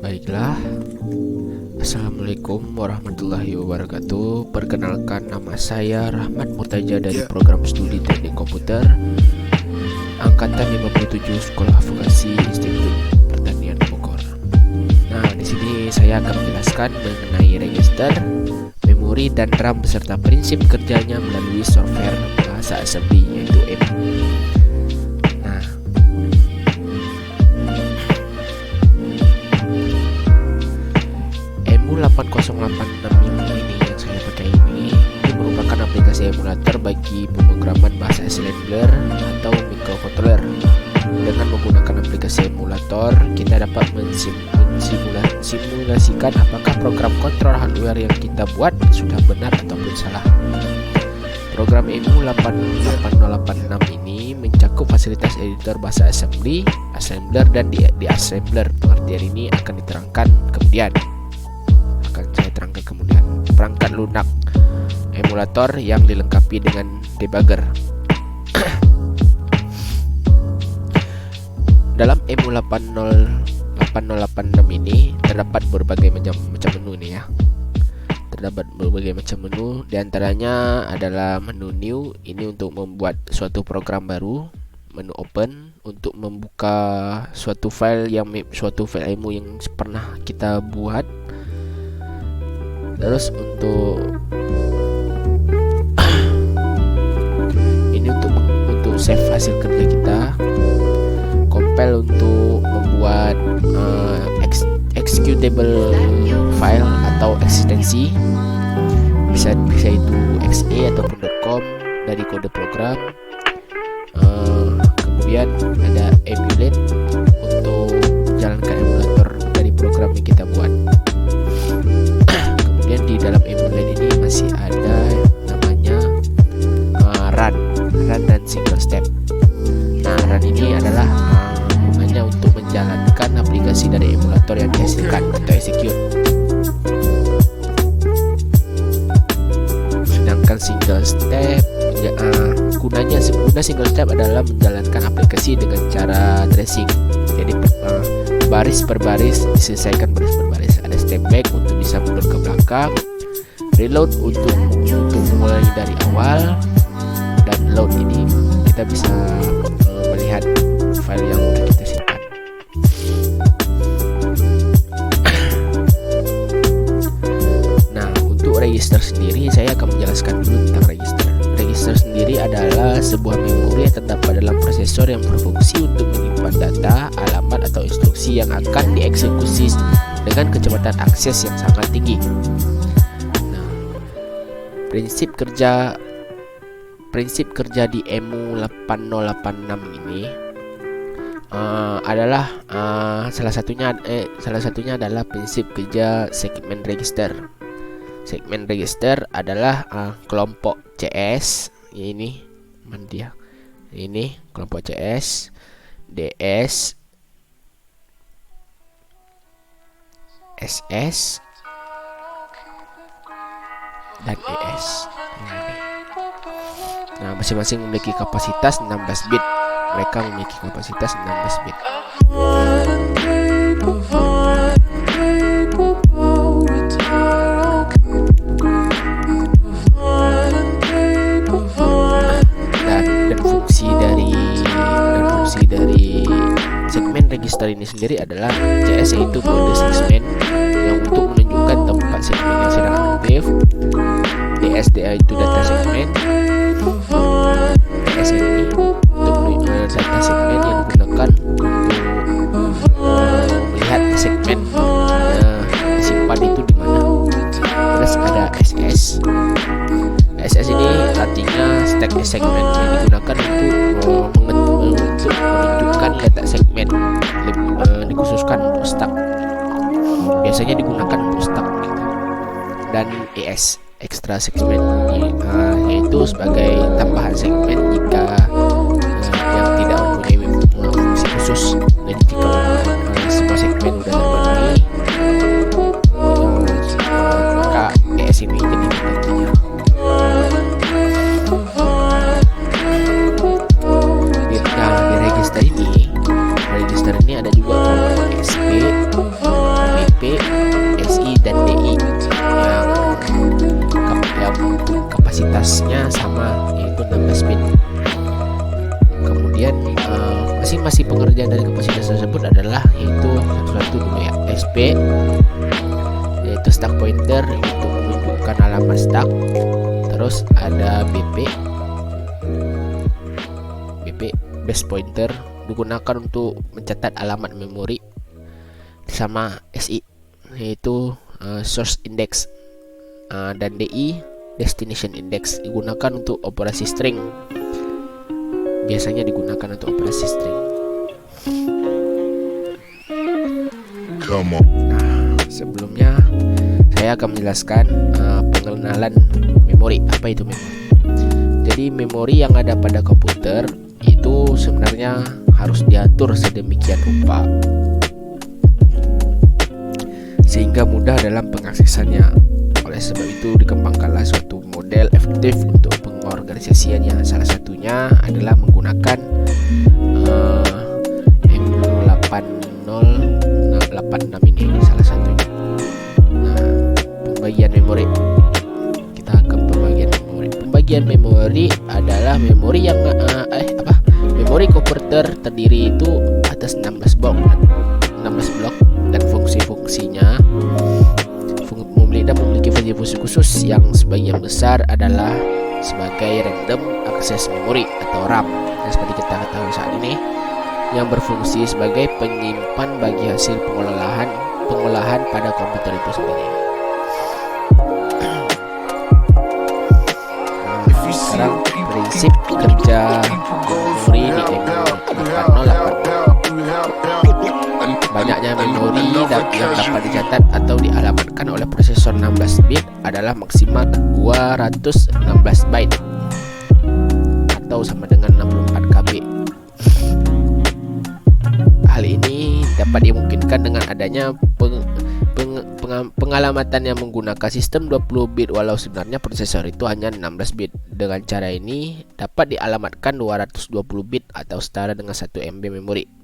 Baiklah, Assalamualaikum warahmatullahi wabarakatuh. Perkenalkan, nama saya Rahmat Murtaja dari Program Studi Teknik Komputer Angkatan 57 Sekolah Vokasi Institut Pertanian Bogor. Nah, di sini saya akan menjelaskan mengenai register, memori, dan RAM beserta prinsip kerjanya melalui software bahasa assembly yaitu EMU. EMU 8086 ini yang saya pakai ini merupakan aplikasi emulator bagi pemrograman bahasa assembler atau microcontroller. Dengan menggunakan aplikasi emulator, kita dapat mensimulasikan apakah program kontrol hardware yang kita buat sudah benar ataupun salah. Program EMU 8086 ini mencakup fasilitas editor bahasa assembly, assembler, dan di-assembler. Pengertian ini akan diterangkan kemudian. Perangkat lunak emulator yang dilengkapi dengan debugger. Dalam EMU 8086 ini terdapat berbagai macam menu nih ya. Terdapat berbagai macam menu, diantaranya adalah menu new, ini untuk membuat suatu program baru. Menu open untuk membuka suatu file EMU yang pernah kita buat. Terus untuk ini untuk save hasil kerja kita. Compile untuk membuat executable file atau ekstensi, bisa itu .exe ataupun .com dari kode program. Kemudian ada emulate untuk jalankan emulator dari program yang kita buat. Kemudian di dalam emulate ini masih ada namanya run dan single step. Nah, run ini adalah gunanya untuk menjalankan aplikasi dari emulator yang dihasilkan atau execute. Sedangkan single step guna single step adalah menjalankan aplikasi dengan cara tracing. Jadi baris per baris diselesaikan baris per baris. Ada step back untuk bisa mundur ke belakang, reload untuk mulai dari awal, dan load ini kita bisa melihat file yang sudah kita simpan. Nah, untuk register sendiri saya akan menjelaskan dulu tentang register. Register sendiri adalah sebuah memori yang terdapat dalam prosesor yang berfungsi untuk menyimpan data, alamat, atau instruksi yang akan dieksekusi dengan kecepatan akses yang sangat tinggi. Nah, prinsip kerja di EMU 8086 ini adalah salah satunya adalah prinsip kerja segmen register. Segmen register adalah kelompok CS, ini mana dia? Ini kelompok CS, DS, SS, dan ES. Nah, masing-masing memiliki kapasitas 16 bit. Mereka memiliki kapasitas 16 bit. Dan fungsi dari segmen register ini sendiri adalah CS, yaitu kode segmen yang untuk menunjukkan tempat segmen yang sedang aktif. DSDA itu data segmen. DS ini untuk data segmen yang digunakan untuk melihat segmen disimpan itu di mana. Terus ada SS. SS ini artinya stack segmen yang digunakan untuk menunjukkan letak segmen, dikhususkan untuk stack. Biasanya digunakan untuk stack. Dan ES, extra segmen, yaitu sebagai tambahan segmen jika yang tidak mempunyai fungsi khusus. Jadi jika semua segmen sudah terpenuhi, maka ES ini jadi nantinya. Di register ini Masing-masing pengerjaan dari kapasitas tersebut adalah yaitu satu-satu dulu ya. SP yaitu stack pointer untuk menunjukkan alamat stack. Terus ada BP base pointer digunakan untuk mencatat alamat memori, sama SI yaitu source index, dan DI destination index digunakan untuk operasi string. Biasanya digunakan untuk operasi string. Nah, sebelumnya saya akan menjelaskan pengenalan memori. Apa itu memori? Jadi memori yang ada pada komputer itu sebenarnya harus diatur sedemikian rupa sehingga mudah dalam pengaksesannya. Oleh sebab itu dikembangkanlah suatu model efektif untuk pengorganisasiannya. Salah satunya adalah menggunakan M8086 ini salah satunya. Nah, pembagian memori. Kita ke pembagian memori. Pembagian memori adalah memori yang memori komputer terdiri itu atas 16 blok dan fungsi-fungsinya memiliki fungsi khusus yang sebagian besar adalah sebagai random access memory atau RAM. Dan seperti kita ketahui saat ini, yang berfungsi sebagai penyimpan bagi hasil pengolahan pada komputer itu sendiri. Sekarang prinsip kerja memori di M8086. Banyaknya memori yang dapat dicatat atau dialamatkan oleh prosesor 16 bit adalah maksimal 216 byte atau sama dengan 64 KB. Hal ini dapat dimungkinkan dengan adanya pengalamatan yang menggunakan sistem 20 bit walau sebenarnya prosesor itu hanya 16 bit. Dengan cara ini dapat dialamatkan 220 bit atau setara dengan 1 MB memori.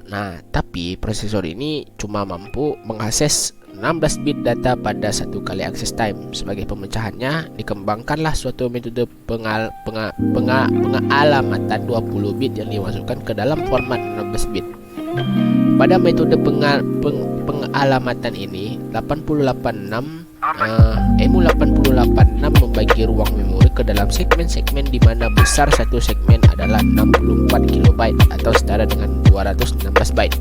Nah, tapi prosesor ini cuma mampu mengakses 16 bit data pada satu kali access time. Sebagai pemecahannya, dikembangkanlah suatu metode pengalamatan 20 bit yang dimasukkan ke dalam format 16 bit. Pada metode pengalamatan ini, M8086 membagi ruang memori ke dalam segmen-segmen di mana besar satu segmen adalah 64 KB atau setara dengan 216 byte.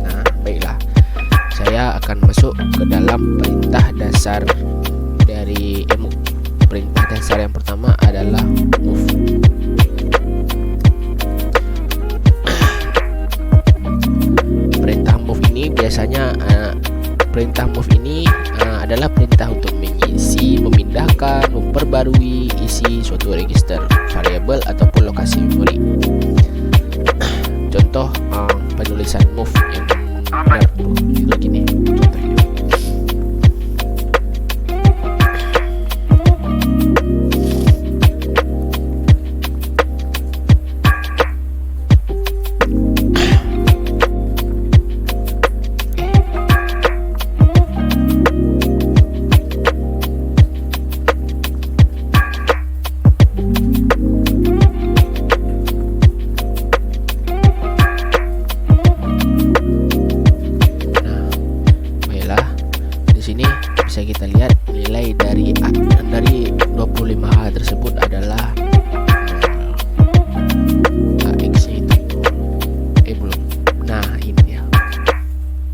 Nah, baiklah. Saya akan masuk ke dalam perintah dasar dari EMU. Perintah dasar yang pertama adalah move. Perintah move ini adalah perintah untuk mengisi, memindahkan, memperbarui isi suatu register, variabel ataupun lokasi memori. Contoh penulisan move yang benar itu gini. Contohnya. Bisa kita lihat nilai dari 25H tersebut adalah AX-nya itu belum. Nah, ini dia.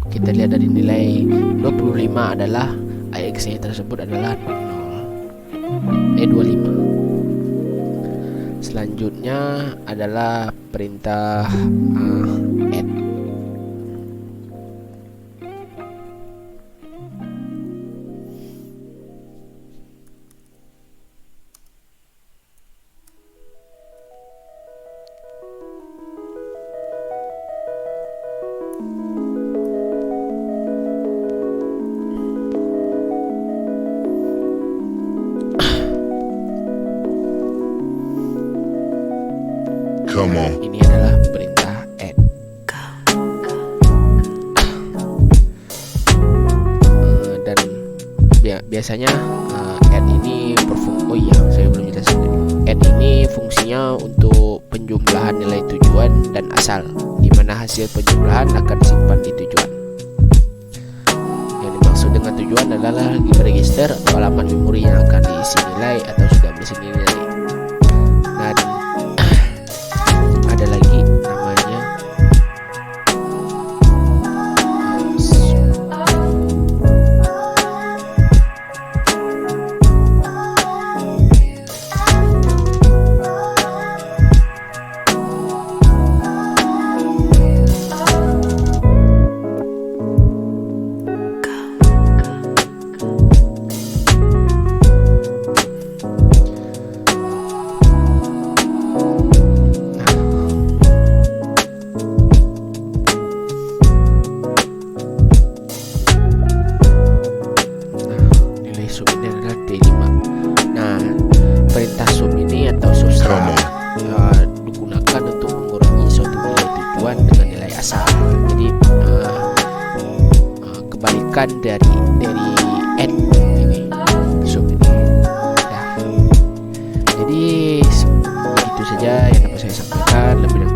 Kita lihat dari nilai 25 adalah AX-nya tersebut adalah 25. Selanjutnya adalah perintah add. Ini adalah perintah add. Dan biasanya add ini saya belum jelasin. fungsinya untuk penjumlahan nilai tujuan dan asal, di mana hasil penjumlahan akan disimpan di tujuan. Yang dimaksud dengan tujuan adalah register atau halaman memori yang akan diisi nilai atau sudah berisi nilai. Dan ada lagi namanya sum ini adalah D5. Nah, perintah sum ini atau subtract digunakan untuk mengurangi suatu nilai tujuan dengan nilai asal. Jadi kebalikan dari add ini, sum ini. Nah, jadi itu saja yang dapat saya sampaikan. Lebih dan